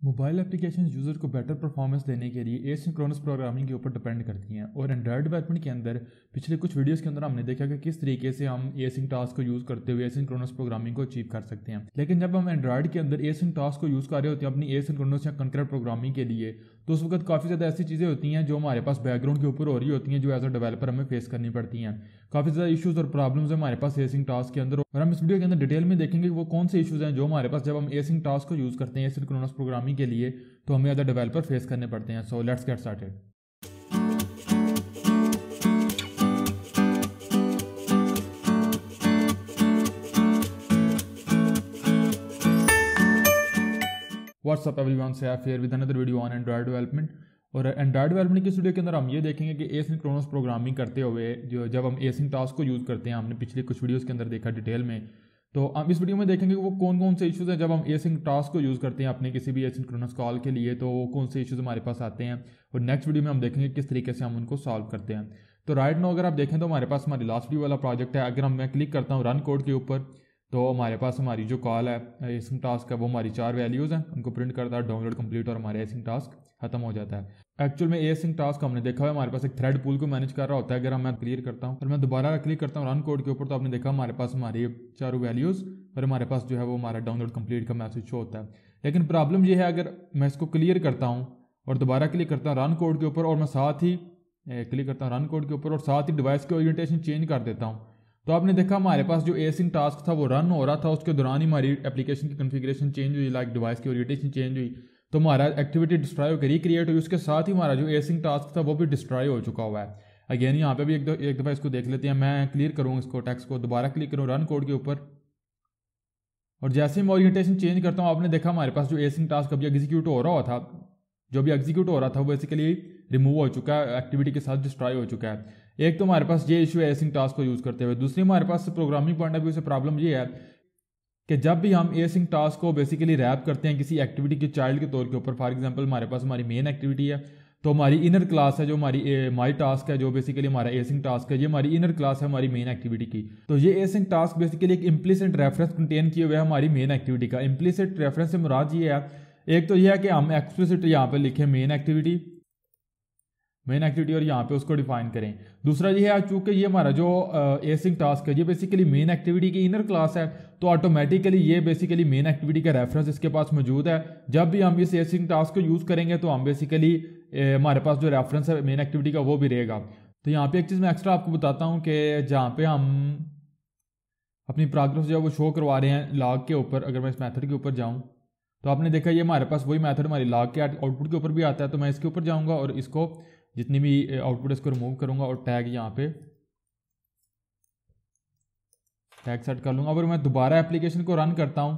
Mobile application user को better performance देने के लिए एसिंक्रोनस प्रोग्रामिंग के ऊपर डिपेंड करती हैं। और एंड्रॉयड डेवलपमेंट के अंदर पिछले कुछ वीडियोस के अंदर हमने देखा कि किस तरीके से हम एसिंक टास्क को यूज़ करते हुए एसिंक्रोनस प्रोग्रामिंग को अचीव कर सकते हैं। लेकिन जब हम एंड्रॉयड के अंदर एसिंक टास्क को यूज़ कर रहे होते हैं अपनी एसिंक्रोनस या कंकरेंट प्रोग्रामिंग के लिए, तो उस वक्त काफ़ी ज़्यादा ऐसी चीज़ें होती हैं जो हमारे पास बैकग्राउंड के ऊपर हो रही होती हैं, जो एज अ डेवलपर हमें फेस करनी पड़ती हैं। काफ़ी ज़्यादा इशूज़ और प्रॉब्लम्स हमारे पास एसिंक टास्क के अंदर, और हम इस वीडियो के अंदर डिटेल में देखेंगे कि वो कौन से इशूज़ हैं जो हमारे पास जब हम एसिंक टास्क को यूज़ करते हैं एसिंक्रोनस प्रोग्रामिंग के लिए तो हमें एज अ डेवलपर फेस करने पड़ते हैं। So let's get started. WhatsApp everyone, Saif here with another video on Android development. और एंड्रॉयड डेवलपमेंट की वीडियो के अंदर हम ये देखेंगे कि एसिंक्रोनस प्रोग्रामिंग करते हुए जब हम एसिंक टास्क को यूज़ करते हैं, हमने पिछले कुछ वीडियोस के अंदर देखा डिटेल में, तो हम इस वीडियो में देखेंगे कि वो कौन कौन से इश्यूज़ हैं जब हम एसिंक टास्क को यूज़ करते हैं अपने किसी भी एसिंक्रोनस कॉल के लिए, तो वो कौन से इश्यूज़ हमारे पास आते हैं। और नेक्स्ट वीडियो में हम देखेंगे किस तरीके से हम उनको सॉल्व करते हैं। तो राइट नाउ अगर आप देखें तो हमारे पास हमारी लास्ट वीडियो वाला प्रोजेक्ट है। अगर मैं क्लिक करता हूँ रन कोड के ऊपर, तो हमारे पास हमारी जो कॉल है एसिंक टास्क है वो हमारी 4 वैल्यूज़ हैं, उनको प्रिंट करता है, डाउनलोड कंप्लीट, और हमारे एसिंक टास्क खत्म हो जाता है। एक्चुअल में एसिंक टास्क हमने देखा है हमारे पास एक थ्रेड पूल को मैनेज कर रहा होता है। अगर मैं क्लियर करता हूँ और मैं दोबारा क्लिक करता हूँ रन कोड के ऊपर, तो आपने देखा हमारे पास हमारी 4 वैल्यूज़ और हमारे पास जो है वो हमारा डाउनलोड कंप्लीट का मैसेज शो होता है। लेकिन प्रॉब्लम ये है, अगर मैं इसको क्लियर करता हूँ और दोबारा क्लिक करता हूँ रन कोड के ऊपर, और मैं साथ ही क्लिक करता हूँ रन कोड के ऊपर और साथ ही डिवाइस की ओरिएंटेशन चेंज कर देता हूँ, तो आपने देखा हमारे पास जो एसिंक टास्क था वो रन हो रहा था, उसके दौरान ही हमारी एप्लीकेशन की कॉन्फ़िगरेशन चेंज हुई, लाइक डिवाइस की ओरिएंटेशन चेंज हुई, तो हमारा एक्टिविटी डिस्ट्रॉय होकर रिक्रिएट हुई। उसके साथ ही हमारा जो एसिंक टास्क था वो भी डिस्ट्रॉय हो चुका हुआ है। अगेन यहाँ पे भी एक दफ़ा इसको देख लेते हैं। मैं क्लियर करूँ इसको टेक्स्ट को, दोबारा क्लिक करूँ रन कोड के ऊपर, और जैसे ही मैं ओरिएंटेशन चेंज करता हूँ आपने देखा हमारे पास जो एसिंक टास्क अभी एग्जीक्यूट हो रहा था, जो भी एग्जीक्यूट हो रहा था वो बेसिकली रिमूव हो चुका है, एक्टिविटी के साथ डिस्ट्रॉय हो चुका है। एक तो हमारे पास ये इशू है एसिंक टास्क को यूज़ करते हुए। दूसरी हमारे पास प्रोग्रामिंग पॉइंट ऑफ व्यू से प्रॉब्लम ये है कि जब भी हम एसिंक टास्क को बेसिकली रैप करते हैं किसी एक्टिविटी के चाइल्ड के तौर के ऊपर, फॉर एग्जांपल हमारे पास हमारी मेन एक्टिविटी है, तो हमारी इनर क्लास है जो हमारी माई टास्क है, जो बेसिकली हमारा एसिंक टास्क है, ये हमारी इनर क्लास है हमारी मेन एक्टिविटी की। तो ये एसिंक टास्क बेसिकली एक इम्प्लिसिट रेफरेंस कंटेन किए हुए है हमारी मेन एक्टिविटी का। इम्प्लिसिट रेफरेंस से मुराद ये है, एक तो यह है कि हम एक्सप्लिसिट यहाँ पे लिखें मेन एक्टिविटी और यहाँ पे उसको डिफाइन करें। दूसरा ये है, चूंकि ये हमारा जो एसिंक टास्क है ये बेसिकली मेन एक्टिविटी की इनर क्लास है, तो ऑटोमेटिकली ये बेसिकली मेन एक्टिविटी का रेफरेंस इसके पास मौजूद है। जब भी हम इस एसिंक टास्क को यूज़ करेंगे तो हम बेसिकली हमारे पास जो रेफरेंस है मेन एक्टिविटी का वो भी रहेगा। तो यहाँ पे एक चीज़ मैं एक्स्ट्रा आपको बताता हूँ कि जहाँ पे हम अपनी प्रोग्रेस जो है वो शो करवा रहे हैं लॉग के ऊपर, अगर मैं इस मेथड के ऊपर जाऊँ तो आपने देखा ये हमारे पास वही मेथड हमारी लॉग के आउटपुट के ऊपर भी आता है। तो मैं इसके ऊपर जाऊँगा और इसको जितनी भी आउटपुट इसको रिमूव करूँगा और टैग यहाँ पे टैग सेट कर लूँगा। अगर मैं दोबारा एप्लीकेशन को रन करता हूँ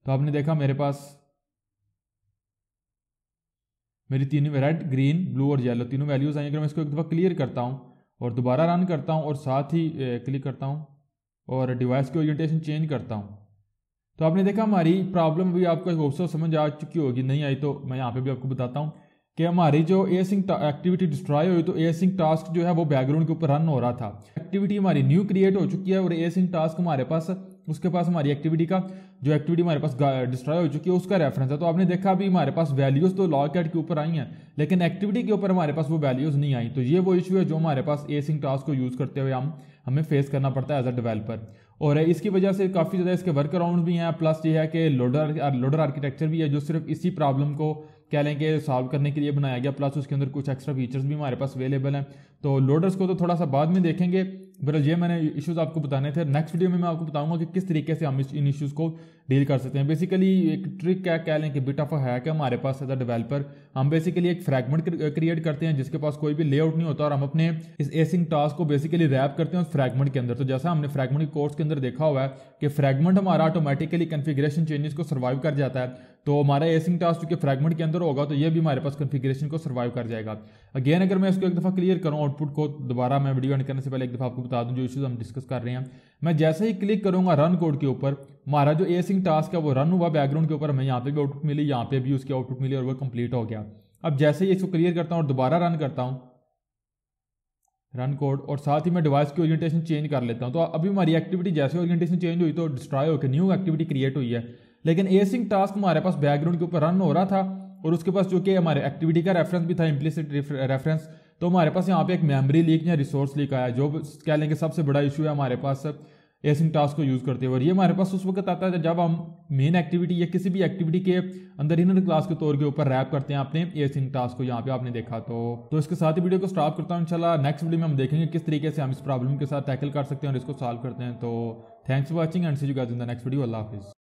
तो आपने देखा मेरे पास मेरी तीनों रेड, ग्रीन, ब्लू और येलो तीनों वैल्यूज़ आई। अगर मैं इसको एक दफ़ा क्लियर करता हूँ और दोबारा रन करता हूँ और साथ ही क्लिक करता हूँ और डिवाइस की ओरिएंटेशन चेंज करता हूँ, तो आपने देखा हमारी प्रॉब्लम भी आपको होप समझ आ चुकी होगी। नहीं आई तो मैं यहाँ पे भी आपको बताता हूँ कि हमारी जो एसिंक एक्टिविटी डिस्ट्रॉय हुई, तो एसिंक टास्क जो है वो बैकग्राउंड के ऊपर रन हो रहा था। एक्टिविटी हमारी न्यू क्रिएट हो चुकी है और एसिंक टास्क हमारे पास उसके पास हमारी एक्टिविटी का जो एक्टिविटी हमारे पास डिस्ट्रॉय हो चुकी है उसका रेफरेंस है। तो आपने देखा अभी हमारे पास वैल्यूज़ तो लॉग कैट के ऊपर आई हैं लेकिन एक्टिविटी के ऊपर हमारे पास वो वैल्यूज़ नहीं आई। तो ये वो इशू है जो हमारे पास एसिंक टास्क को यूज़ करते हुए हमें फेस करना पड़ता है एज अ डेवलपर। और इसकी वजह से काफ़ी ज़्यादा इसके वर्क अराउंड भी हैं, प्लस ये है कि लोडर आर्किटेक्चर भी है जो सिर्फ इसी प्रॉब्लम को कह लें कि सॉल्व करने के लिए बनाया गया, प्लस उसके अंदर कुछ एक्स्ट्रा फीचर्स भी हमारे पास अवेलेबल हैं। तो लोडर्स को तो थोड़ा सा बाद में देखेंगे, बहरहाल ये मैंने इश्यूज़ आपको बताने थे। नेक्स्ट वीडियो में मैं आपको बताऊंगा कि किस तरीके से हम इन इश्यूज़ को डील कर सकते हैं। बेसिकली एक ट्रिक क्या कह लें कि बिट ऑफ है कि हमारे पास एज अ डेवलपर हम बेसिकली एक फ्रैगमेंट क्रिएट करते हैं जिसके पास कोई भी लेआउट नहीं होता, और हम अपने इस एसिंक टास्क को बेसिकली रैप करते हैं उस फ्रैगमेंट के अंदर। तो जैसा हमने फ्रैगमेंट के कोर्स के अंदर देखा हुआ है कि फ्रैगमेंट हमारा ऑटोमेटिकली कॉन्फ़िगरेशन चेंजेस को सर्वाइव कर जाता है, तो हमारा एसिंक टास्क चूंकि फ्रैगमेंट के अंदर होगा तो ये भी हमारे पास कॉन्फ़िगरेशन को सर्वाइव कर जाएगा। अगेन अगर मैं इसको एक दफ़ा क्लियर करूँ आउटपुट को, दोबारा मैं वीडियो एंड करने से पहले एक दफ़ा आपको बता दूं जो इश्यूज हम डिस्कस कर रहे हैं। मैं जैसे ही क्लिक करूंगा रन कोड के ऊपर, हमारा जो एसिंक टास्क है वो रन हुआ बैकग्राउंड के ऊपर, हमें यहाँ पे भी आउटपुट मिली, यहाँ पे भी उसकी आउटपुट मिली और वो कंप्लीट हो गया। अब जैसे ही इसको क्लियर करता हूँ और दोबारा रन करता हूँ रन कोड, और साथ ही मैं डिवाइस की ओरिएंटेशन चेंज कर लेता हूँ, तो अभी हमारी एक्टिविटी जैसे ओरिएंटेशन चेंज हुई तो डिस्ट्रॉय होकर न्यू एक्टिविटी क्रिएट हुई है। लेकिन एसिंक टास्क हमारे पास बैकग्राउंड के ऊपर रन हो रहा था और उसके पास जो कि हमारे एक्टिविटी का रेफरेंस भी था, इम्प्लिसिट रेफरेंस। तो हमारे पास यहाँ पे एक मेमोरी लीक या रिसोर्स लीक आया, जो कह लेंगे सबसे बड़ा इशू है हमारे पास एसिंक टास्क को यूज़ करते हुए। और ये हमारे पास उस वक्त आता है जब हम मेन एक्टिविटी या किसी भी एक्टिविटी के अंदर इनर क्लास के तौर के ऊपर रैप करते हैं अपने एसिंक टास्क को। यहाँ पे आपने देखा तो इसके साथ ही वीडियो को स्टॉप करता हूँ। इंशाल्लाह नेक्स्ट वीडियो में हम देखेंगे किस तरीके से हम इस प्रॉब्लम के साथ टैकल कर सकते हैं और इसको सॉल्व करते हैं। तो thanks for watching and see you guys in the next video. अल्लाह हाफिज़।